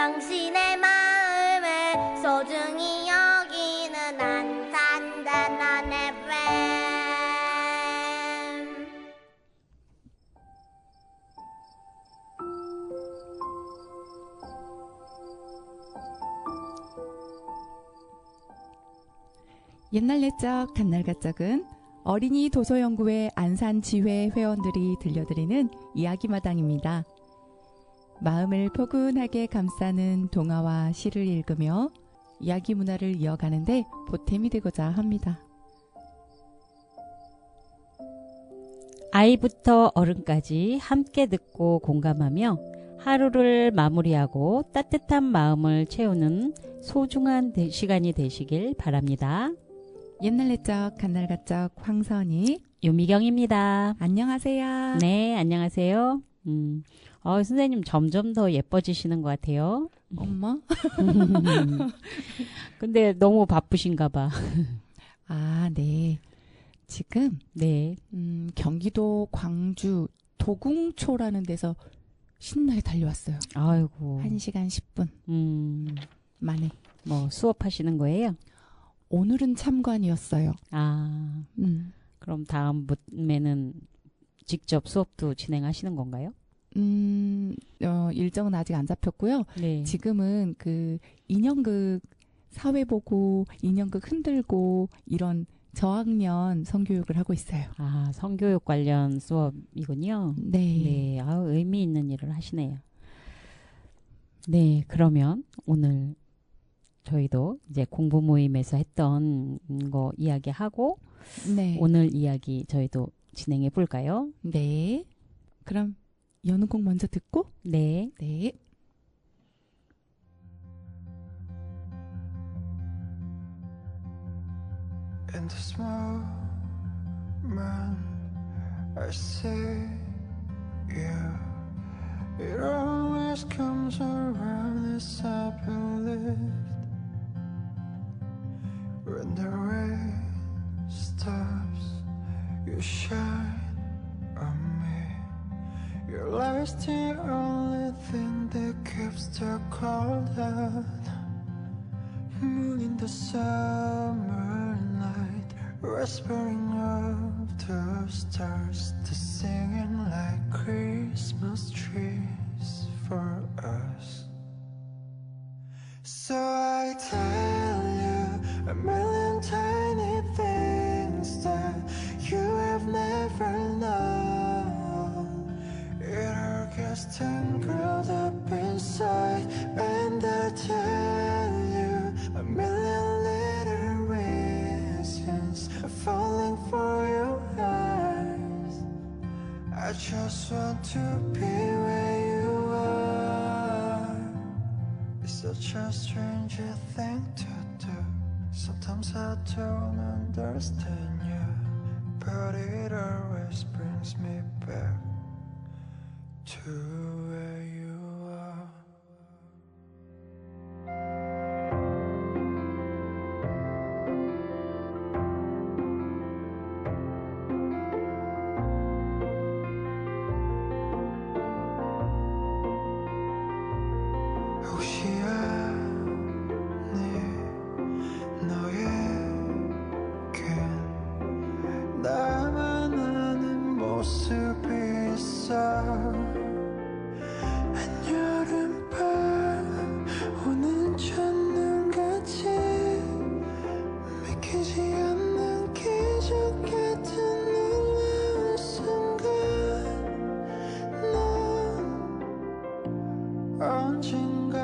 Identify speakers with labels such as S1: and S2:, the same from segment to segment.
S1: 당신의 마음을 소중히 여기는 안산단한 FM.
S2: 옛날 옛적 간날가 짝은 어린이 도서연구회 안산지회 회원들이 들려드리는 이야기마당입니다. 마음을 포근하게 감싸는 동화와 시를 읽으며 이야기 문화를 이어가는데 보탬이 되고자 합니다.
S3: 아이부터 어른까지 함께 듣고 공감하며 하루를 마무리하고 따뜻한 마음을 채우는 소중한 시간이 되시길 바랍니다.
S2: 옛날 옛적 간날가 짝 황선희
S3: 유미경입니다.
S2: 안녕하세요.
S3: 네, 안녕하세요. 선생님 점점 더 예뻐지시는 것 같아요.
S2: 엄마?
S3: 근데 너무 바쁘신가 봐.
S2: 아, 네. 지금
S3: 네.
S2: 경기도 광주 도궁초라는 데서 신나게 달려왔어요.
S3: 아이고.
S2: 1시간 10분 만에.
S3: 뭐 수업하시는 거예요?
S2: 오늘은 참관이었어요.
S3: 아, 그럼 다음에는 직접 수업도 진행하시는 건가요?
S2: 일정은 아직 안 잡혔고요.
S3: 네.
S2: 지금은 그 인형극 사회보고 인형극 흔들고 이런 저학년 성교육을 하고 있어요.
S3: 아, 성교육 관련 수업이군요.
S2: 네.
S3: 네, 의미 있는 일을 하시네요. 네, 그러면 오늘 저희도 이제 공부 모임에서 했던 거 이야기하고
S2: 네.
S3: 오늘 이야기 저희도 진행해 볼까요?
S2: 네. 그럼 여는 곡 먼저 듣고
S3: 네.
S2: 네.
S4: In this moment, I see you. It always comes around as I believed. When the rain stops, you shine on me. Your light's the only thing that keeps the cold out. Moon in the summer night, whispering of the stars, to singing like Christmas trees for us. So I tell you a million tiny things that you have never known. It all gets tangled up inside, and I tell you a million little reasons falling for your eyes. I just want to be where you are. It's such a strange thing to do. Sometimes I don't understand you, but it always brings me back to where you are. 혹시 아니 너에겐 나만 아는 모습이 있어. 한여름밤 오는 첫눈같이 믿기지 않는 기적 같은 놀라운 순간, 넌 언젠가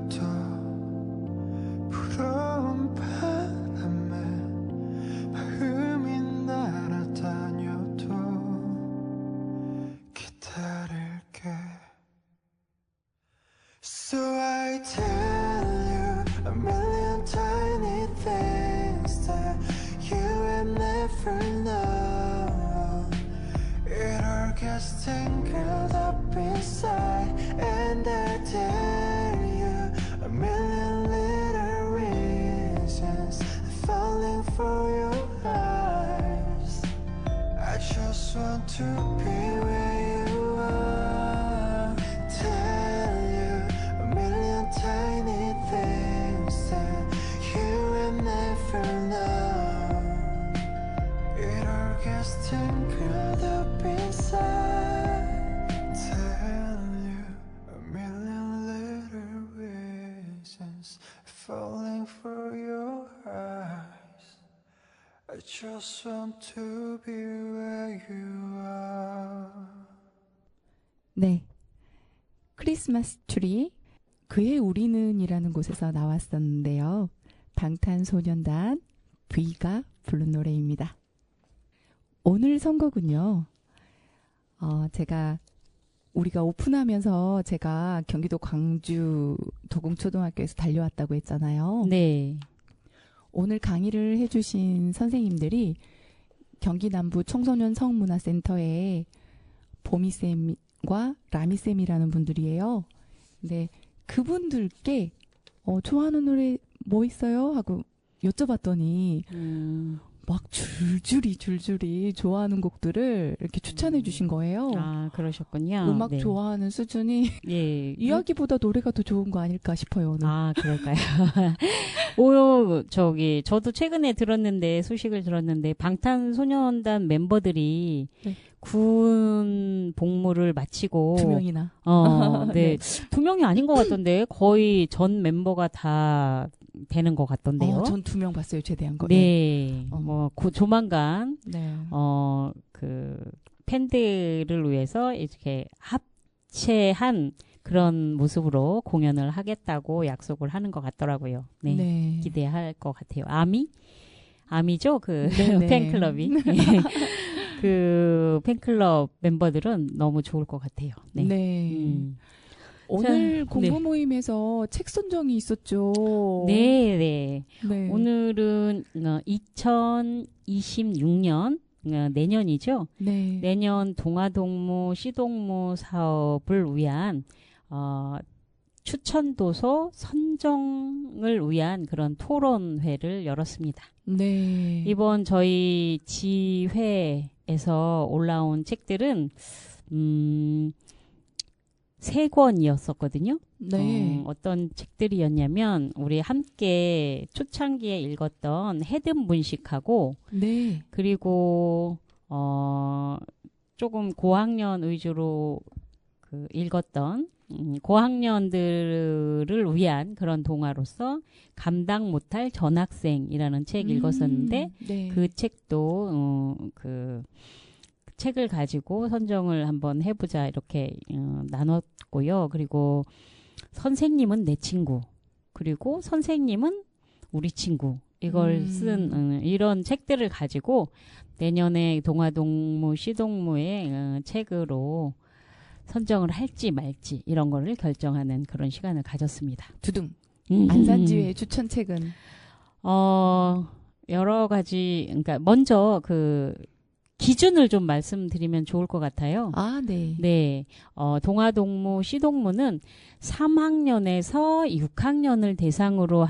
S4: 또 부러운 바람에 마음이 날아다녀도 기다릴게. So I tell you a million tiny things that you have never known. It all gets tangled up inside, and I tell you a million little reasons falling for your eyes. I just want to be where you are. Tell you a million times just want to be where you are.
S2: 네. 크리스마스 트리 그의 우리는이라는 곳에서 나왔었는데요. 방탄소년단 V가 부른 노래입니다. 오늘 선곡은요. 우리가 오픈하면서 제가 경기도 광주 도공초등학교에서 달려왔다고 했잖아요.
S3: 네.
S2: 오늘 강의를 해주신 선생님들이 경기 남부 청소년 성문화센터의 보미쌤과 라미쌤이라는 분들이에요. 근데 그분들께 좋아하는 노래 뭐 있어요? 하고 여쭤봤더니 막 줄줄이 좋아하는 곡들을 이렇게 추천해 주신 거예요.
S3: 아, 그러셨군요.
S2: 음악
S3: 네.
S2: 좋아하는 수준이
S3: 예.
S2: 이야기보다 노래가 더 좋은 거 아닐까 싶어요. 오늘.
S3: 아, 그럴까요? 저도 최근에 소식을 들었는데, 방탄소년단 멤버들이
S2: 네.
S3: 군 복무를 마치고.
S2: 2명이나.
S3: 네. 2명이 아닌 것 같던데, 거의 전 멤버가 다 되는 것 같던데요.
S2: 전 2명 봤어요, 제대한 거.
S3: 네.
S2: 어.
S3: 조만간,
S2: 네.
S3: 팬들을 위해서 이렇게 합체한 그런 모습으로 공연을 하겠다고 약속을 하는 것 같더라고요. 네.
S2: 네.
S3: 기대할 것 같아요. 아미죠?
S2: 네네.
S3: 팬클럽이. 그 팬클럽 멤버들은 너무 좋을 것 같아요. 네.
S2: 네. 오늘
S3: 자,
S2: 공부
S3: 네.
S2: 모임에서 책 선정이 있었죠.
S3: 네.
S2: 네.
S3: 오늘은 2026년 내년이죠.
S2: 네.
S3: 내년 동아동무 시동무 사업을 위한 추천도서 선정을 위한 그런 토론회를 열었습니다.
S2: 네.
S3: 이번 저희 지회에서 올라온 책들은 3권이었었거든요.
S2: 네.
S3: 어떤 책들이었냐면 우리 함께 초창기에 읽었던 해든 문식하고
S2: 네.
S3: 그리고 조금 고학년 위주로 읽었던 고학년들을 위한 그런 동화로서 감당 못할 전학생이라는 책 읽었었는데
S2: 네.
S3: 그 책도 그 책을 가지고 선정을 한번 해보자 이렇게 나눴고요. 그리고 선생님은 내 친구 그리고 선생님은 우리 친구 이걸 쓴 이런 책들을 가지고 내년에 동아동무 시동무의 책으로 선정을 할지 말지 이런 거를 결정하는 그런 시간을 가졌습니다.
S2: 두둥. 안산지회 추천책은
S3: 여러 가지 그러니까 먼저 기준을 좀 말씀드리면 좋을 것 같아요.
S2: 아, 네.
S3: 네. 동아동무 시동무는 3학년에서 6학년을 대상으로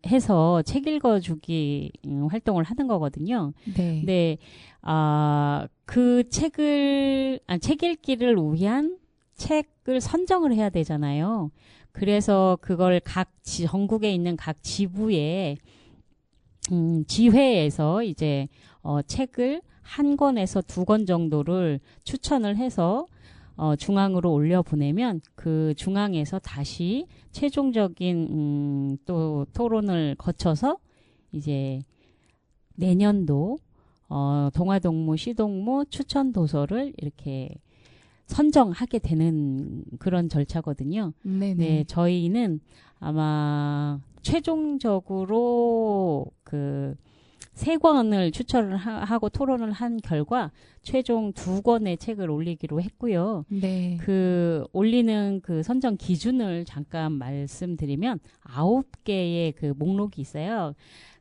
S3: 해서 책 읽어주기 활동을 하는 거거든요.
S2: 네.
S3: 네. 책 읽기를 위한 책을 선정을 해야 되잖아요. 그래서 그걸 전국에 있는 각 지부에, 지회에서 이제, 책을 1권에서 2권 정도를 추천을 해서, 중앙으로 올려보내면 그 중앙에서 다시 최종적인, 또 토론을 거쳐서 이제 내년도, 동아동무, 시동무 추천 도서를 이렇게 선정하게 되는 그런 절차거든요.
S2: 네네.
S3: 네, 저희는 아마 최종적으로 3권을 추천을 하고 토론을 한 결과 최종 2권의 책을 올리기로 했고요.
S2: 네.
S3: 올리는 선정 기준을 잠깐 말씀드리면 9개의 목록이 있어요.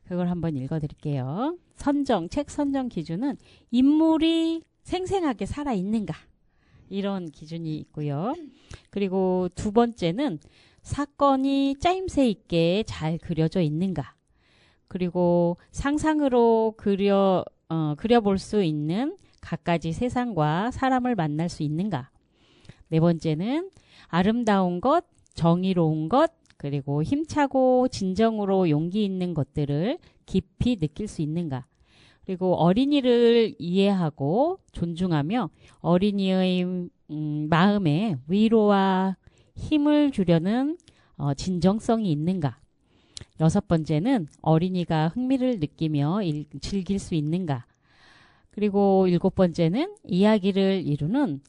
S3: 그걸 한번 읽어드릴게요. 책 선정 기준은 인물이 생생하게 살아있는가 이런 기준이 있고요. 그리고 2번째는 사건이 짜임새 있게 잘 그려져 있는가. 그리고 상상으로 그려볼 수 있는 갖가지 세상과 사람을 만날 수 있는가. 4번째는 아름다운 것, 정의로운 것, 그리고 힘차고 진정으로 용기 있는 것들을 깊이 느낄 수 있는가. 그리고 어린이를 이해하고 존중하며 어린이의 마음에 위로와 힘을 주려는 진정성이 있는가. 6번째는 어린이가 흥미를 느끼며 즐길 수 있는가. 그리고 7번째는 이야기를 이루는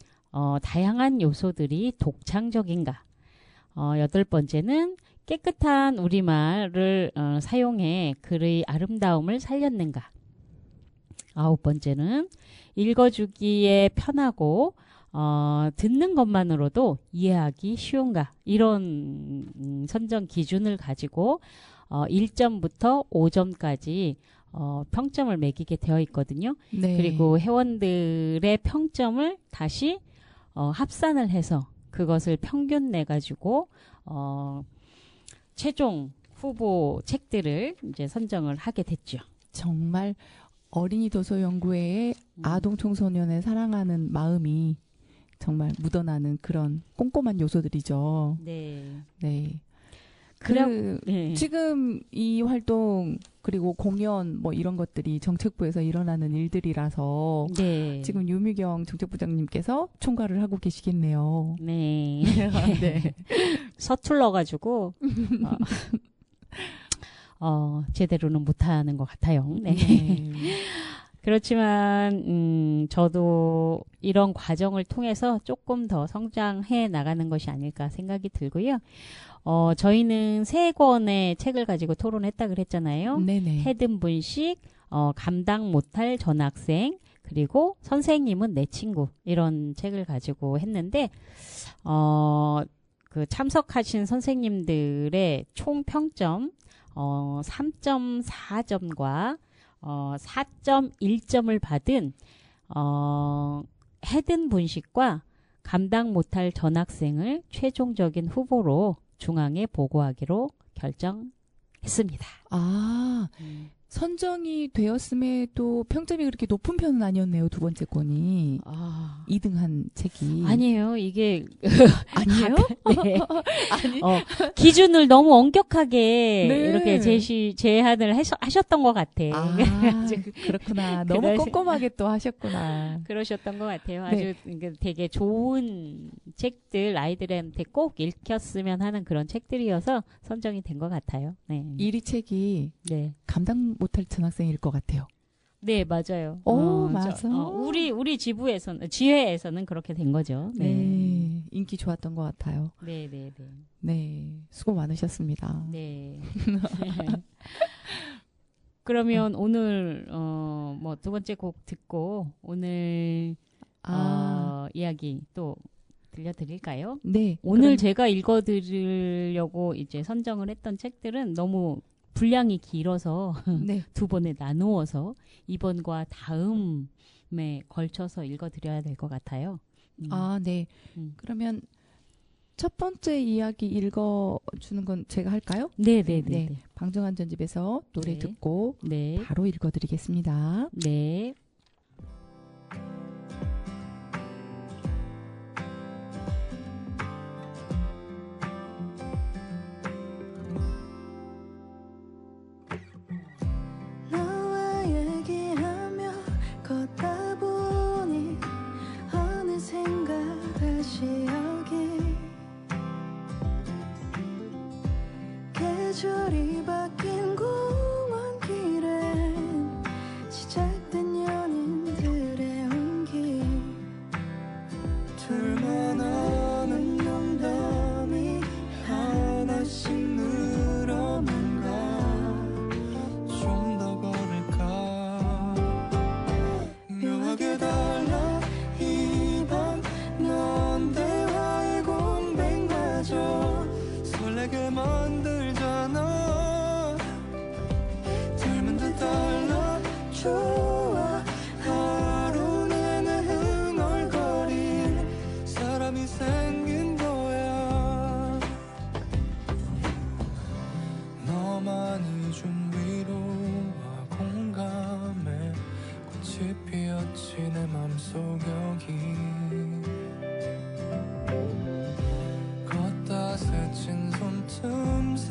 S3: 다양한 요소들이 독창적인가. 8번째는 깨끗한 우리말을 사용해 글의 아름다움을 살렸는가. 9번째는 읽어주기에 편하고 듣는 것만으로도 이해하기 쉬운가. 이런 선정 기준을 가지고 1점부터 5점까지 평점을 매기게 되어 있거든요.
S2: 네.
S3: 그리고 회원들의 평점을 다시 합산을 해서 그것을 평균 내가지고 최종 후보 책들을 이제 선정을 하게 됐죠.
S2: 정말 어린이 도서 연구회의 아동 청소년을 사랑하는 마음이 정말 묻어나는 그런 꼼꼼한 요소들이죠.
S3: 네.
S2: 네.
S3: 네.
S2: 지금 이 활동 그리고 공연 뭐 이런 것들이 정책부에서 일어나는 일들이라서
S3: 네.
S2: 지금 유미경 정책부장님께서 총괄을 하고 계시겠네요.
S3: 네.
S2: 네.
S3: 서툴러가지고 제대로는 못하는 것 같아요. 네.
S2: 네.
S3: 그렇지만 저도 이런 과정을 통해서 조금 더 성장해 나가는 것이 아닐까 생각이 들고요. 저희는 3권의 책을 가지고 토론했다 그랬잖아요.
S2: 네네.
S3: 해든분식, 감당 못할 전학생, 그리고 선생님은 내 친구, 이런 책을 가지고 했는데 그 참석하신 선생님들의 총 평점 3.4점과 4.1점을 받은 해든분식과 감당 못할 전학생을 최종적인 후보로 중앙에 보고하기로 결정했습니다.
S2: 아, 선정이 되었음에도 평점이 그렇게 높은 편은 아니었네요. 2번째 권이. 2등한 책이.
S3: 아니에요. 이게
S2: 아니에요?
S3: 네. 기준을 너무 엄격하게
S2: 네.
S3: 이렇게 제안을 하셨던 것 같아.
S2: 아, 그렇구나. 너무
S3: 그래서-
S2: 꼼꼼하게 또 하셨구나.
S3: 그러셨던 것 같아요.
S2: 네.
S3: 아주 되게 좋은 책들, 아이들한테 꼭 읽혔으면 하는 그런 책들이어서 선정이 된 것 같아요. 네.
S2: 1위 책이
S3: 네.
S2: 감당 못할 전학생일 것 같아요.
S3: 네, 맞아요.
S2: 맞아.
S3: 우리 지회에서는 그렇게 된 거죠.
S2: 네. 인기 좋았던 것 같아요.
S3: 네, 네, 네.
S2: 네. 수고 많으셨습니다.
S3: 네. 그러면 오늘 뭐 2번째 곡 듣고 오늘 이야기 또 들려드릴까요?
S2: 네.
S3: 오늘 제가 읽어드리려고 이제 선정을 했던 책들은 너무 분량이 길어서
S2: 네.
S3: 2번에 나누어서 이번과 다음에 걸쳐서 읽어드려야 될 것 같아요.
S2: 네.
S3: 음.
S2: 그러면 첫 번째 이야기 읽어주는 건 제가 할까요?
S3: 네, 네, 네, 네.
S2: 방정환 전집에서 노래
S3: 네.
S2: 듣고
S3: 네,
S2: 바로 읽어드리겠습니다.
S3: 네.
S5: 너와 얘기하며 걷다 보니 어느샌가 다시 여기 계절이 바뀐 공원길엔 시작된 연인들의 온기
S4: 둘만 아는 농담이 하나씩 늘어난다. 좀 더 걸을까. 묘하게 달라 이 밤 넌 대화의 공백마저 설레게 만들잖아. 닮은 듯 달라 좋아. 하루 내내 흥얼거릴 사람이 생긴 거야. 너만이 준 위로와 공감에 꽃이 피었지 내 맘속 여기. 걷다 스친 손틈새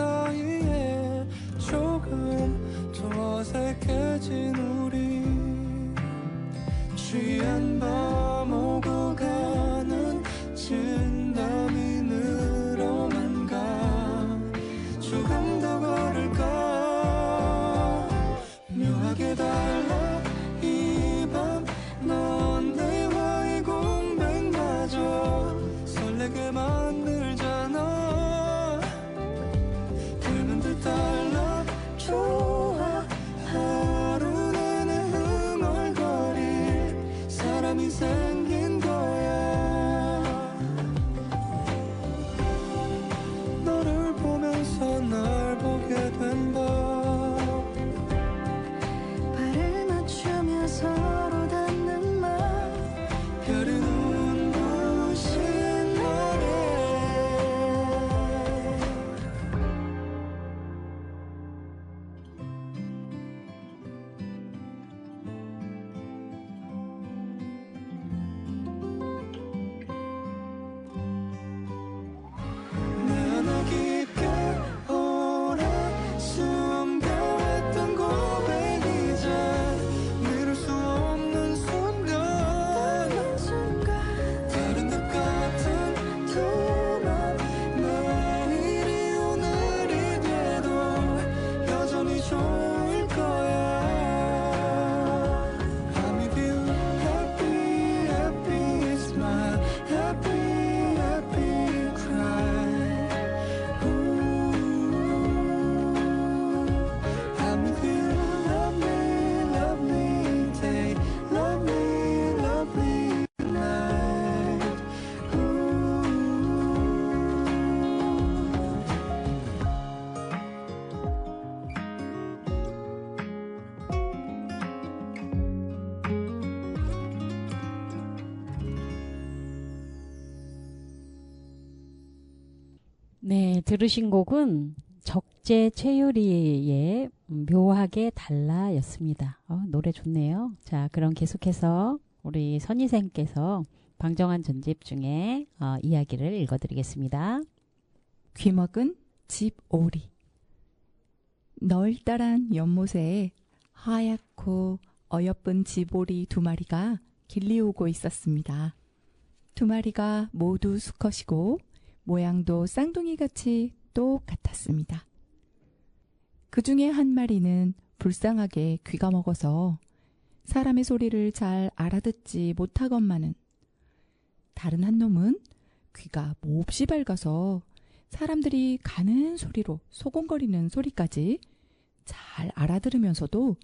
S3: 네, 들으신 곡은 적재 최유리의 묘하게 달라였습니다. 노래 좋네요. 자, 그럼 계속해서 우리 선희생께서 방정환 전집 중에 이야기를 읽어드리겠습니다.
S2: 귀먹은 집오리. 널따란 연못에 하얗고 어여쁜 집오리 2마리가 길리오고 있었습니다. 2마리가 모두 수컷이고 모양도 쌍둥이같이 똑같았습니다. 그 중에 한 마리는 불쌍하게 귀가 먹어서 사람의 소리를 잘 알아듣지 못하건만은, 다른 한 놈은 귀가 몹시 밝아서 사람들이 가는 소리로 소곤거리는 소리까지 잘 알아들으면서도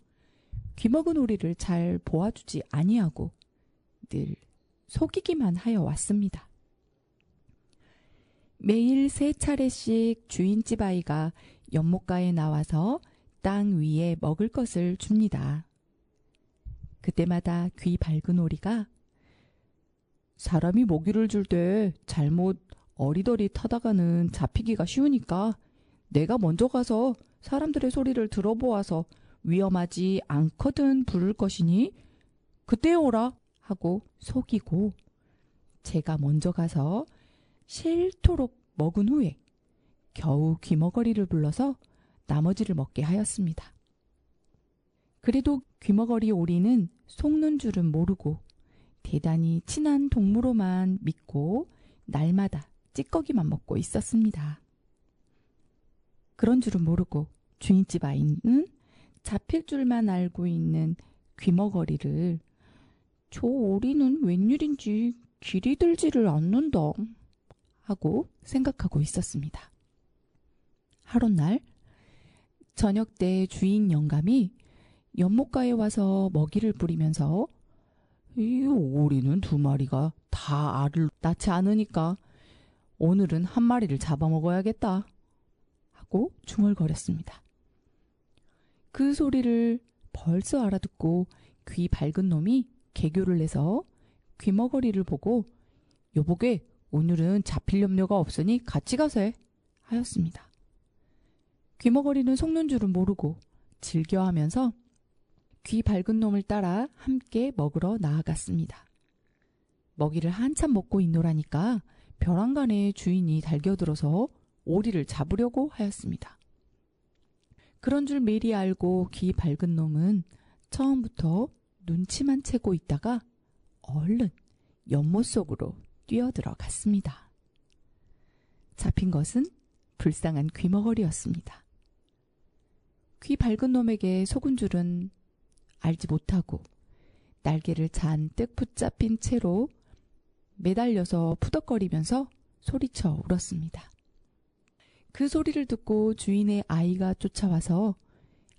S2: 귀먹은 오리를 잘 보아주지 아니하고 늘 속이기만 하여 왔습니다. 매일 3차례씩 주인집 아이가 연못가에 나와서 땅 위에 먹을 것을 줍니다. 그때마다 귀 밝은 오리가 사람이 먹이를 줄 때 잘못 어리더리 타다가는 잡히기가 쉬우니까 내가 먼저 가서 사람들의 소리를 들어보아서 위험하지 않거든 부를 것이니 그때 오라 하고 속이고, 제가 먼저 가서 싫도록 먹은 후에 겨우 귀머거리를 불러서 나머지를 먹게 하였습니다. 그래도 귀머거리 오리는 속는 줄은 모르고 대단히 친한 동무로만 믿고 날마다 찌꺼기만 먹고 있었습니다. 그런 줄은 모르고 주인집 아이는 잡힐 줄만 알고 있는 귀머거리를 저 오리는 웬일인지 길이 들지를 않는다 하고 생각하고 있었습니다. 하룻날 저녁 때 주인 영감이 연못가에 와서 먹이를 뿌리면서 이 오리는 2마리가 다 알을 낳지 않으니까 오늘은 한 마리를 잡아먹어야겠다 하고 중얼거렸습니다. 그 소리를 벌써 알아듣고 귀 밝은 놈이 개교를 내서 귀머거리를 보고 여보게 오늘은 잡힐 염려가 없으니 같이 가세 하였습니다. 귀머거리는 속는 줄은 모르고 즐겨하면서 귀 밝은 놈을 따라 함께 먹으러 나아갔습니다. 먹이를 한참 먹고 있노라니까 벼랑간에 주인이 달겨들어서 오리를 잡으려고 하였습니다. 그런 줄 미리 알고 귀 밝은 놈은 처음부터 눈치만 채고 있다가 얼른 연못 속으로 뛰어들어갔습니다. 잡힌 것은 불쌍한 귀머거리였습니다. 귀 밝은 놈에게 속은 줄은 알지 못하고 날개를 잔뜩 붙잡힌 채로 매달려서 푸덕거리면서 소리쳐 울었습니다. 그 소리를 듣고 주인의 아이가 쫓아와서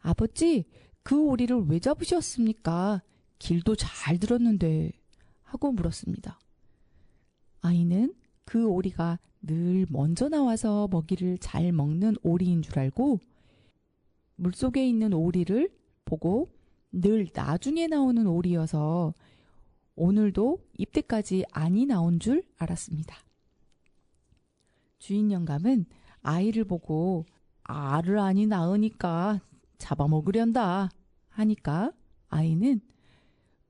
S2: 아버지, 그 오리를 왜 잡으셨습니까? 길도 잘 들었는데 하고 물었습니다. 아이는 그 오리가 늘 먼저 나와서 먹이를 잘 먹는 오리인 줄 알고 물속에 있는 오리를 보고 늘 나중에 나오는 오리여서 오늘도 입대까지 안이 나온 줄 알았습니다. 주인 영감은 아이를 보고 알을 안이 낳으니까 잡아먹으련다 하니까 아이는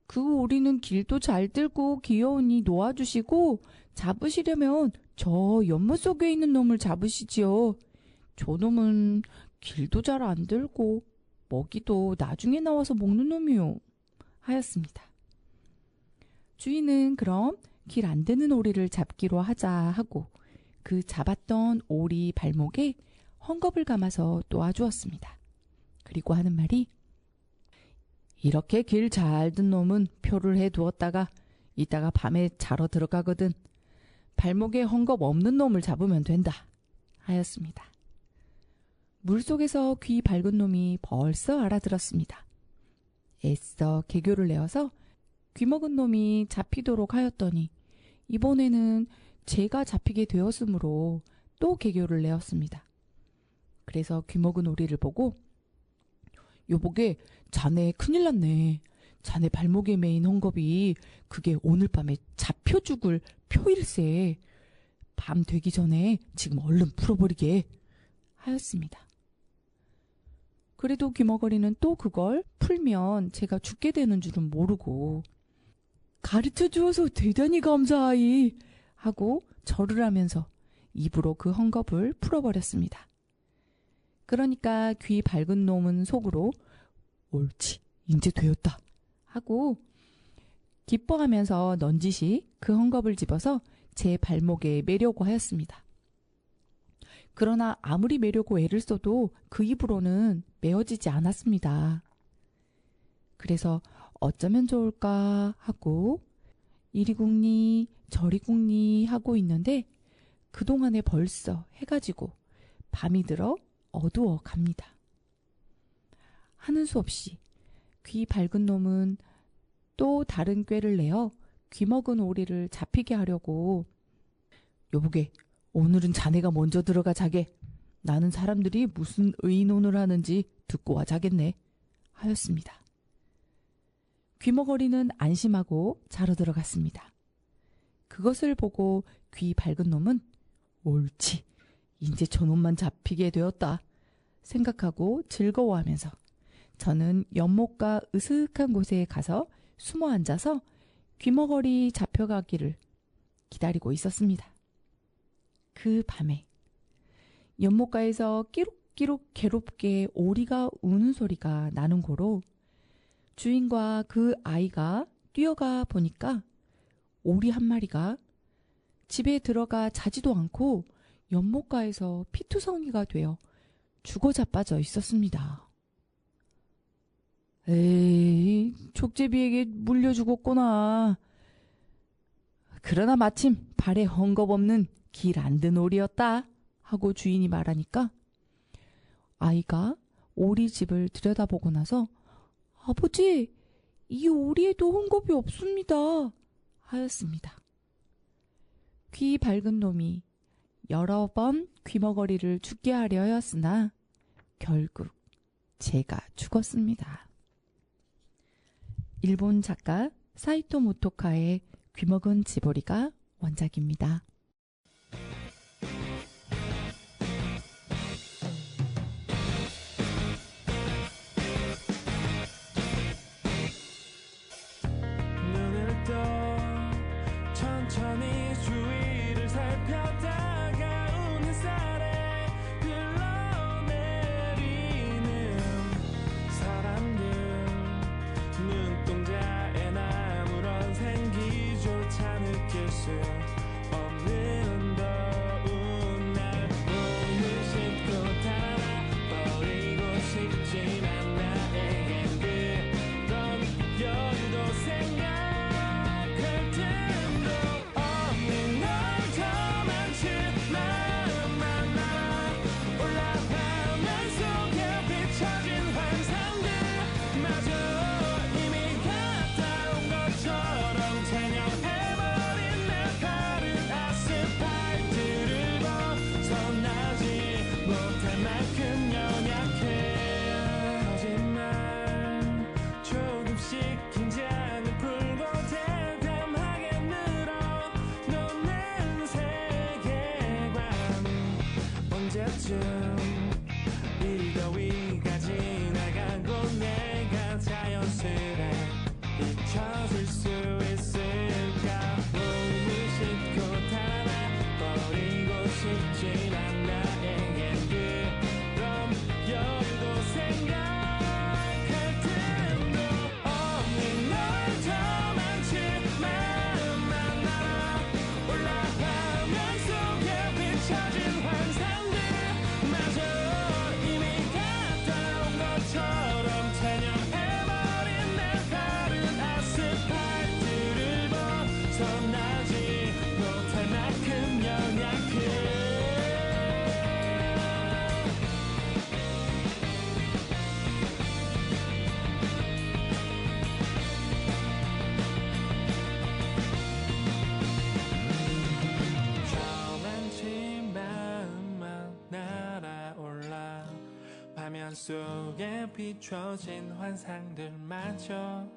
S2: 그 오리는 길도 잘 들고 귀여우니 놓아주시고 잡으시려면 저 연못 속에 있는 놈을 잡으시지요. 저 놈은 길도 잘 안 들고 먹이도 나중에 나와서 먹는 놈이요 하였습니다. 주인은 그럼 길 안 드는 오리를 잡기로 하자 하고 그 잡았던 오리 발목에 헝겊을 감아서 놓아주었습니다. 그리고 하는 말이 이렇게 길 잘 든 놈은 표를 해두었다가 이따가 밤에 자러 들어가거든 발목에 헝겊 없는 놈을 잡으면 된다 하였습니다. 물속에서 귀 밝은 놈이 벌써 알아들었습니다. 애써 개교를 내어서 귀먹은 놈이 잡히도록 하였더니 이번에는 제가 잡히게 되었으므로 또 개교를 내었습니다. 그래서 귀먹은 오리를 보고 여보게 자네 큰일 났네. 자네 발목에 매인 헝겊이 그게 오늘 밤에 잡혀 죽을 표일세. 밤 되기 전에 지금 얼른 풀어버리게 하였습니다. 그래도 귀머거리는 또 그걸 풀면 제가 죽게 되는 줄은 모르고 가르쳐 주어서 대단히 감사하이 하고 절을 하면서 입으로 그 헝겊을 풀어버렸습니다. 그러니까 귀 밝은 놈은 속으로 옳지 이제 되었다 하고 기뻐하면서 넌지시 그 헝겊을 집어서 제 발목에 매려고 하였습니다. 그러나 아무리 매려고 애를 써도 그 입으로는 메어지지 않았습니다. 그래서 어쩌면 좋을까 하고 이리 굽니 저리 굽니 하고 있는데 그동안에 벌써 해가 지고 밤이 들어 어두워 갑니다. 하는 수 없이 귀 밝은 놈은 또 다른 꾀를 내어 귀먹은 오리를 잡히게 하려고 여보게 오늘은 자네가 먼저 들어가 자게. 나는 사람들이 무슨 의논을 하는지 듣고 와 자겠네 하였습니다. 귀머거리는 안심하고 자러 들어갔습니다. 그것을 보고 귀 밝은 놈은 옳지 이제 저놈만 잡히게 되었다 생각하고 즐거워하면서 저는 연못가 으슥한 곳에 가서 숨어 앉아서 귀머거리 잡혀가기를 기다리고 있었습니다. 그 밤에 연못가에서 끼룩끼룩 괴롭게 오리가 우는 소리가 나는 고로 주인과 그 아이가 뛰어가 보니까 오리 한 마리가 집에 들어가 자지도 않고 연못가에서 피투성이가 되어 죽어 자빠져 있었습니다. 에이, 족제비에게 물려 죽었구나. 그러나 마침 발에 헝겊 없는 길 안 든 오리였다 하고 주인이 말하니까 아이가 오리 집을 들여다보고 나서 아버지, 이 오리에도 헝겊이 없습니다 하였습니다. 귀 밝은 놈이 여러 번 귀머거리를 죽게 하려 하였으나 결국 제가 죽었습니다. 일본 작가 사이토 모토카의 귀먹은 지보리가 원작입니다.
S6: 눈을 떠 천천히 주위를 살펴다가 우는 쌀에 흘러내리는 사람들 눈동자에 아무런 생기조차 느낄 수 없는 더운 날 몸을 싣고 달아버리고 싶지만 나에겐 그런 여유도 생각할 틈도 없는 널 더 많지 마음만 날아 올라가면 속에 비춰진 환상들마저 이미 갔다 온 것처럼 체념해버린 내 발은 아스팔트를 벗어나지 못할 만큼 연약해. 거짓말 조금씩 긴장을 풀고 대담하게 늘어놓는 세계관 언제쯤 이 더위가 지나가고 내가 자연스레 잊혀질 수 있을까. 몸을 싣고 달아버리고 싶지만 나에겐 그런 여유도 생각할 틈도 없는 널 더 많지 마음만 날아 올라가면 속에 비춰진 환상들마저 이미 갔다 온 것처럼 체념해버린 내 발은 아스팔트를 벗어나지 못할 만큼 연약해. 저만치 마음만 날아올라 화면 속에 비춰진 환상들마저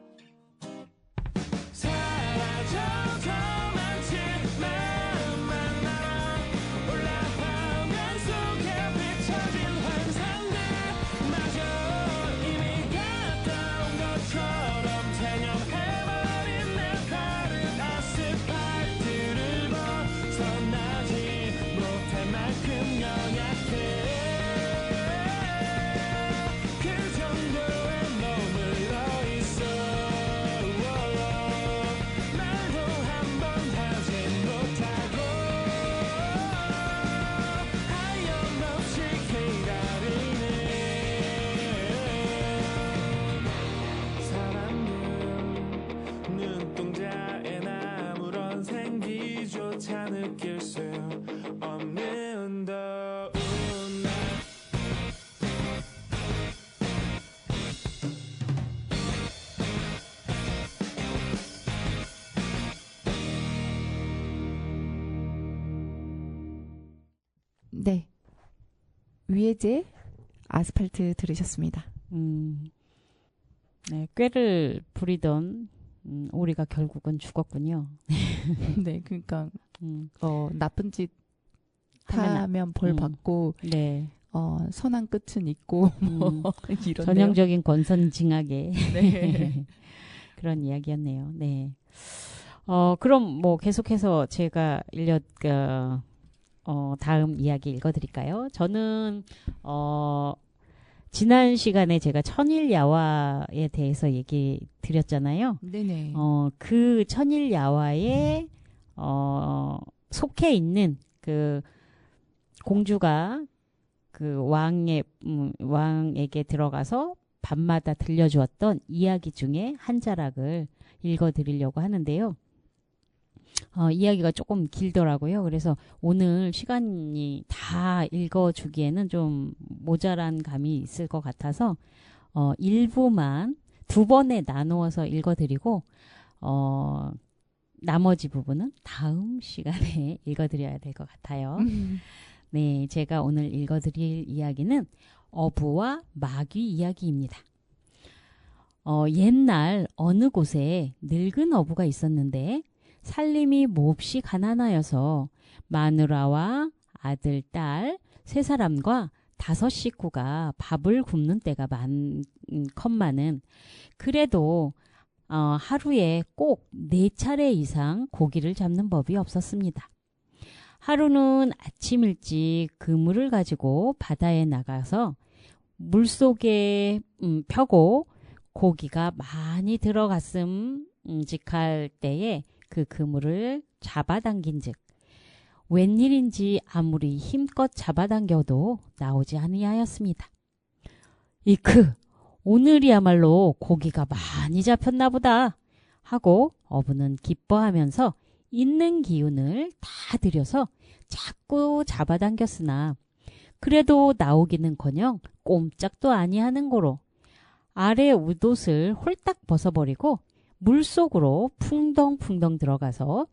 S6: 사라져. 더 많지 마음만 날아 느낄 수 없는 더운 날
S2: 네. 위에제 아스팔트 들으셨습니다.
S3: 네, 꾀를 부리던 오리가 결국은 죽었군요.
S2: 네, 그러니까
S3: 음,
S2: 나쁜 짓
S3: 하면
S2: 하면 벌
S3: 음.
S2: 받고
S3: 네.
S2: 선한 끝은 있고 뭐 이런
S3: 전형적인 권선징악의
S2: 네.
S3: 그런 이야기였네요. 네. 그럼 뭐 계속해서 제가 다음 이야기 읽어드릴까요? 저는 지난 시간에 제가 천일야화에 대해서 얘기 드렸잖아요.
S2: 네네.
S3: 그 천일야화에 속해 있는 그 공주가 그 왕에게 들어가서 밤마다 들려주었던 이야기 중에 한 자락을 읽어드리려고 하는데요. 이야기가 조금 길더라고요. 그래서 오늘 시간이 다 읽어주기에는 좀 모자란 감이 있을 것 같아서 일부만 두 번에 나누어서 읽어드리고 나머지 부분은 다음 시간에 읽어드려야 될 것 같아요. 네, 제가 오늘 읽어드릴 이야기는 어부와 마귀 이야기입니다. 옛날 어느 곳에 늙은 어부가 있었는데 살림이 몹시 가난하여서 마누라와 아들, 딸, 세 사람과 5 식구가 밥을 굶는 때가 많건만은 그래도 하루에 꼭 4차례 이상 고기를 잡는 법이 없었습니다. 하루는 아침 일찍 그물을 가지고 바다에 나가서 물속에 펴고 고기가 많이 들어갔음직할 때에 그 그물을 잡아당긴즉 웬일인지 아무리 힘껏 잡아당겨도 나오지 아니하였습니다. 이크, 오늘이야말로 고기가 많이 잡혔나 보다 하고 어부는 기뻐하면서 있는 기운을 다 들여서 자꾸 잡아당겼으나 그래도 나오기는커녕 꼼짝도 아니하는 고로 아래 웃옷을 홀딱 벗어버리고 물속으로 풍덩풍덩 들어가서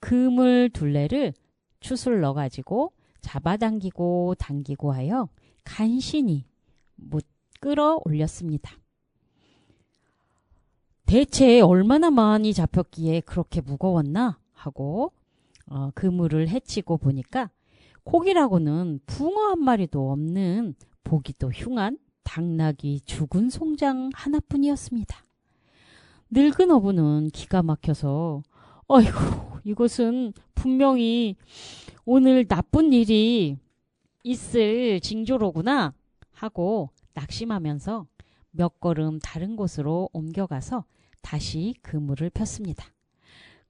S3: 그물 둘레를 슛을 넣어가지고 잡아당기고 당기고 하여 간신히 못 끌어올렸습니다. 대체 얼마나 많이 잡혔기에 그렇게 무거웠나 하고 그물을 헤치고 보니까 고기라고는 붕어 한 마리도 없는 보기도 흉한 당나귀 죽은 송장 하나뿐이었습니다. 늙은 어부는 기가 막혀서 아이고 이것은 분명히 오늘 나쁜 일이 있을 징조로구나 하고 낙심하면서 몇 걸음 다른 곳으로 옮겨가서 다시 그물을 폈습니다.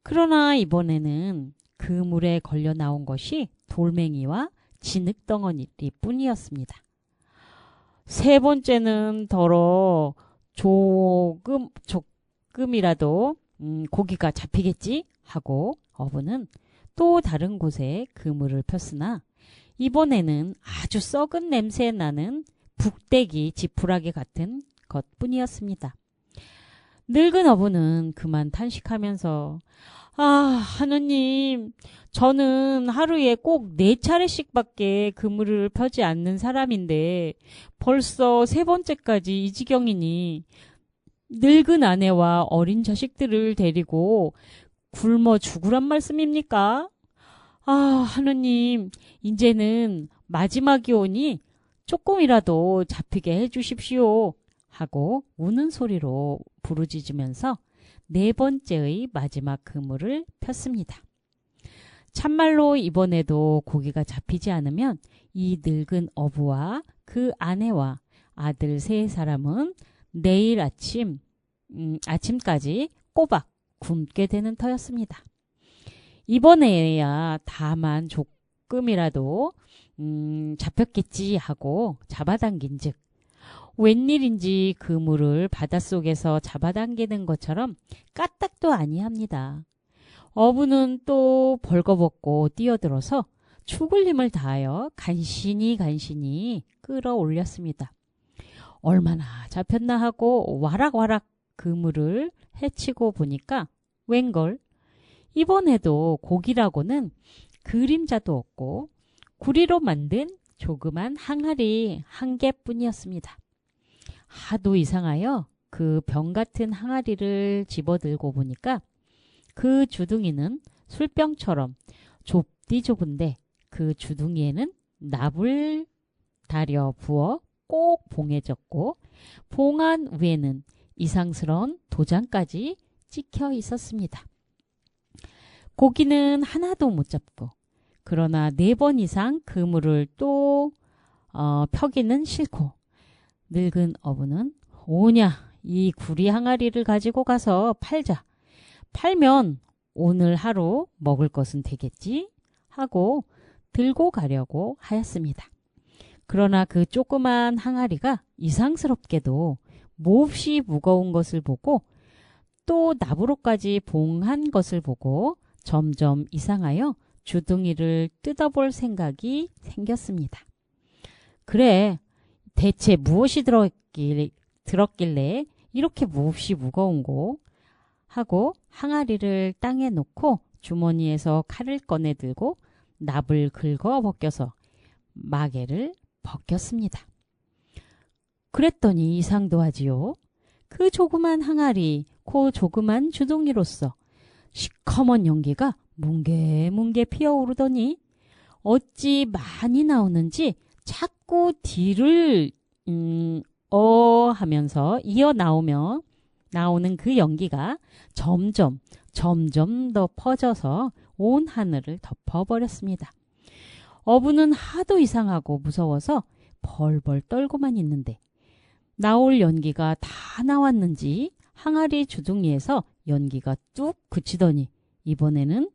S3: 그러나 이번에는 그물에 걸려 나온 것이 돌멩이와 진흙덩어리뿐이었습니다. 세 번째는 더러 조금이라도 고기가 잡히겠지 하고 어부는 또 다른 곳에 그물을 폈으나 이번에는 아주 썩은 냄새 나는 북대기 지푸라기 같은 것뿐이었습니다. 늙은 어부는 그만 탄식하면서 하느님, 저는 하루에 꼭 4차례씩밖에 그물을 펴지 않는 사람인데 벌써 3번째까지 이 지경이니 늙은 아내와 어린 자식들을 데리고 굶어 죽으란 말씀입니까? 하느님, 이제는 마지막이 오니 조금이라도 잡히게 해주십시오 하고 우는 소리로 부르짖으면서 4번째의 마지막 그물을 폈습니다. 참말로 이번에도 고기가 잡히지 않으면 이 늙은 어부와 그 아내와 아들 3사람은 내일 아침까지 꼬박 굶게 되는 터였습니다. 이번에야 다만 조금이라도 잡혔겠지 하고 잡아당긴즉 웬일인지 그물을 바닷속에서 잡아당기는 것처럼 까딱도 아니합니다. 어부는 또 벌거벗고 뛰어들어서 죽을 힘을 다하여 간신히 끌어올렸습니다. 얼마나 잡혔나 하고 와락와락 그물을 헤치고 보니까 웬걸 이번에도 고기라고는 그림자도 없고 구리로 만든 조그만 항아리 한 개뿐이었습니다. 하도 이상하여 그 병 같은 항아리를 집어들고 보니까 그 주둥이는 술병처럼 좁디 좁은데 그 주둥이에는 납을 다려 부어 꼭 봉해졌고 봉안 위에는 이상스러운 도장까지 찍혀 있었습니다. 고기는 하나도 못 잡고 그러나 4번 이상 그물을 또 펴기는 싫고 늙은 어부는 오냐 이 구리 항아리를 가지고 가서 팔자. 팔면 오늘 하루 먹을 것은 되겠지 하고 들고 가려고 하였습니다. 그러나 그 조그만 항아리가 이상스럽게도 몹시 무거운 것을 보고 또 나부로까지 봉한 것을 보고 점점 이상하여 주둥이를 뜯어볼 생각이 생겼습니다. 그래, 대체 무엇이 들었길래 이렇게 몹시 무거운고 하고 항아리를 땅에 놓고 주머니에서 칼을 꺼내 들고 납을 긁어 벗겨서 마개를 벗겼습니다. 그랬더니 이상도 하지요. 그 조그만 항아리, 그 조그만 주둥이로서 시커먼 연기가 뭉게뭉게 피어오르더니 어찌 많이 나오는지 자꾸 뒤를 하면서 이어 나오는 그 연기가 점점 더 퍼져서 온 하늘을 덮어버렸습니다. 어부는 하도 이상하고 무서워서 벌벌 떨고만 있는데 나올 연기가 다 나왔는지 항아리 주둥이에서 연기가 뚝 그치더니 이번에는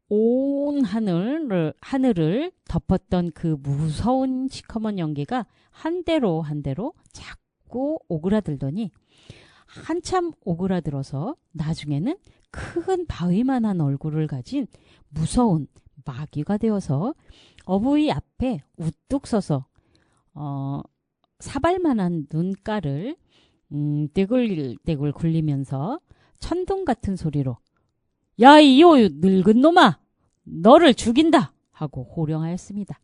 S3: 온 하늘을 덮었던 그 무서운 시커먼 연기가 한 대로 자꾸 오그라들더니 한참 오그라들어서 나중에는 큰 바위만한 얼굴을 가진 무서운 마귀가 되어서 어부의 앞에 우뚝 서서 사발만한 눈가를 떼굴떼굴 굴리면서 천둥 같은 소리로 야, 이요 늙은 놈아! 너를 죽인다! 하고 호령하였습니다.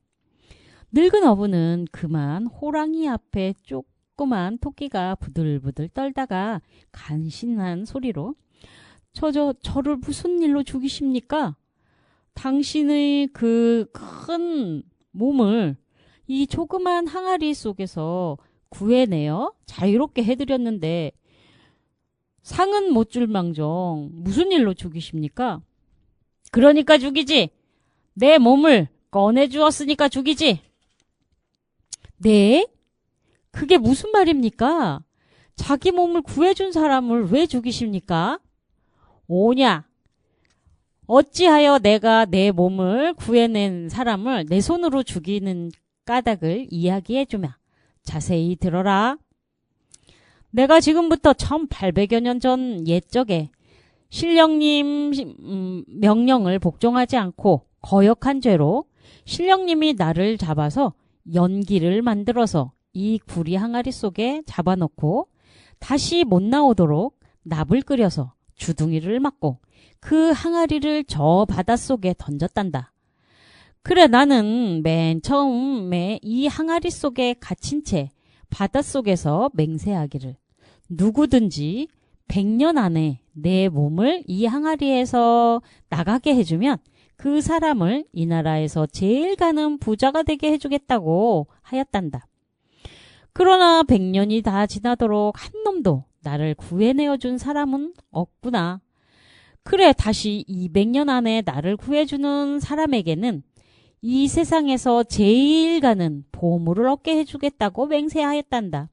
S3: 늙은 어부는 그만 호랑이 앞에 조그만 토끼가 부들부들 떨다가 간신한 소리로 저를 무슨 일로 죽이십니까? 당신의 그 큰 몸을 이 조그만 항아리 속에서 구해내어 자유롭게 해드렸는데 상은 못 줄망정 무슨 일로 죽이십니까? 그러니까 죽이지. 내 몸을 꺼내주었으니까 죽이지. 네? 그게 무슨 말입니까? 자기 몸을 구해준 사람을 왜 죽이십니까? 오냐? 어찌하여 내가 내 몸을 구해낸 사람을 내 손으로 죽이는 까닭을 이야기해주며 자세히 들어라. 내가 지금부터 1800여 년 전 옛적에 신령님 명령을 복종하지 않고 거역한 죄로 신령님이 나를 잡아서 연기를 만들어서 이 구리 항아리 속에 잡아놓고 다시 못 나오도록 납을 끓여서 주둥이를 막고 그 항아리를 저 바닷속에 던졌단다. 그래 나는 맨 처음에 이 항아리 속에 갇힌 채 바닷속에서 맹세하기를 누구든지 100년 안에 내 몸을 이 항아리에서 나가게 해주면 그 사람을 이 나라에서 제일 가는 부자가 되게 해주겠다고 하였단다. 그러나 100년이 다 지나도록 한 놈도 나를 구해내어준 사람은 없구나. 그래 다시 200년 안에 나를 구해주는 사람에게는 이 세상에서 제일 가는 보물을 얻게 해주겠다고 맹세하였단다.